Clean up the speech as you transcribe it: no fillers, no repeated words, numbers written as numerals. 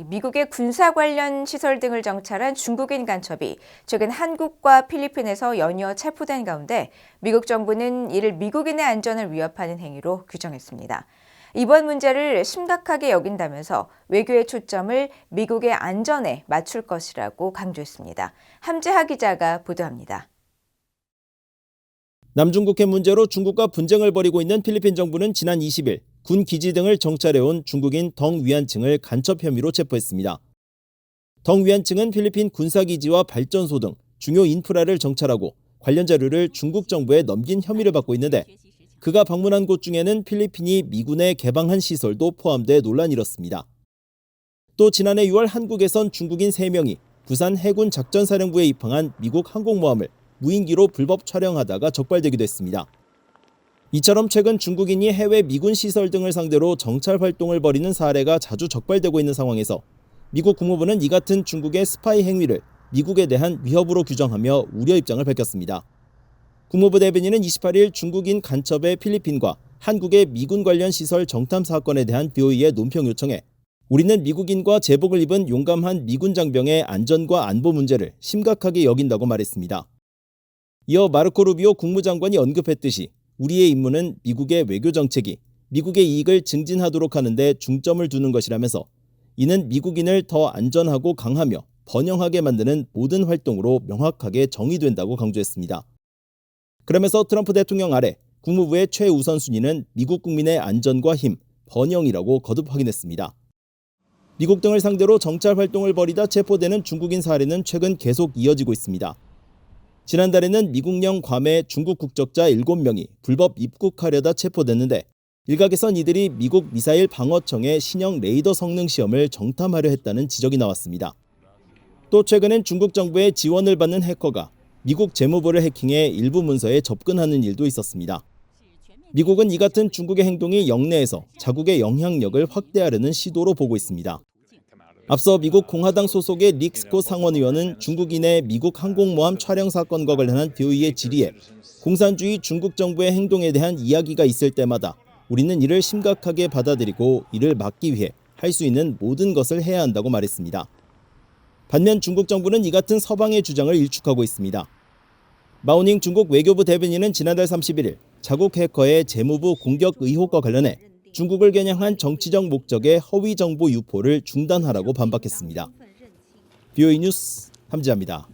미국의 군사 관련 시설 등을 정찰한 중국인 간첩이 최근 한국과 필리핀에서 연이어 체포된 가운데 미국 정부는 이를 미국인의 안전을 위협하는 행위로 규정했습니다. 이번 문제를 심각하게 여긴다면서 외교의 초점을 미국의 안전에 맞출 것이라고 강조했습니다. 함재하 기자가 보도합니다. 남중국해 문제로 중국과 분쟁을 벌이고 있는 필리핀 정부는 지난 20일 군 기지 등을 정찰해온 중국인 덩 위안층을 간첩 혐의로 체포했습니다. 덩 위안층은 필리핀 군사기지와 발전소 등 중요 인프라를 정찰하고 관련 자료를 중국 정부에 넘긴 혐의를 받고 있는데 그가 방문한 곳 중에는 필리핀이 미군에 개방한 시설도 포함돼 논란이 일었습니다. 또 지난해 6월 한국에선 중국인 3명이 부산 해군 작전사령부에 입항한 미국 항공모함을 무인기로 불법 촬영하다가 적발되기도 했습니다. 이처럼 최근 중국인이 해외 미군 시설 등을 상대로 정찰 활동을 벌이는 사례가 자주 적발되고 있는 상황에서 미국 국무부는 이 같은 중국의 스파이 행위를 미국에 대한 위협으로 규정하며 우려 입장을 밝혔습니다. 국무부 대변인은 28일 중국인 간첩의 필리핀과 한국의 미군 관련 시설 정탐 사건에 대한 BOE의 논평 요청에 우리는 미국인과 제복을 입은 용감한 미군 장병의 안전과 안보 문제를 심각하게 여긴다고 말했습니다. 이어 마르코 루비오 국무장관이 언급했듯이 우리의 임무는 미국의 외교 정책이 미국의 이익을 증진하도록 하는 데 중점을 두는 것이라면서 이는 미국인을 더 안전하고 강하며 번영하게 만드는 모든 활동으로 명확하게 정의된다고 강조했습니다. 그러면서 트럼프 대통령 아래 국무부의 최우선순위는 미국 국민의 안전과 힘, 번영이라고 거듭 확인했습니다. 미국 등을 상대로 정찰 활동을 벌이다 체포되는 중국인 사례는 최근 계속 이어지고 있습니다. 지난달에는 미국령 괌에 중국 국적자 7명이 불법 입국하려다 체포됐는데 일각에선 이들이 미국 미사일 방어청의 신형 레이더 성능 시험을 정탐하려 했다는 지적이 나왔습니다. 또 최근엔 중국 정부의 지원을 받는 해커가 미국 재무부를 해킹해 일부 문서에 접근하는 일도 있었습니다. 미국은 이 같은 중국의 행동이 영내에서 자국의 영향력을 확대하려는 시도로 보고 있습니다. 앞서 미국 공화당 소속의 닉 스콧 상원의원은 중국인의 미국 항공모함 촬영 사건과 관련한 BOE의 질의에 공산주의 중국 정부의 행동에 대한 이야기가 있을 때마다 우리는 이를 심각하게 받아들이고 이를 막기 위해 할 수 있는 모든 것을 해야 한다고 말했습니다. 반면 중국 정부는 이 같은 서방의 주장을 일축하고 있습니다. 마오닝 중국 외교부 대변인은 지난달 31일 자국 해커의 재무부 공격 의혹과 관련해 중국을 겨냥한 정치적 목적의 허위 정보 유포를 중단하라고 반박했습니다. BOE 뉴스 함재하입니다.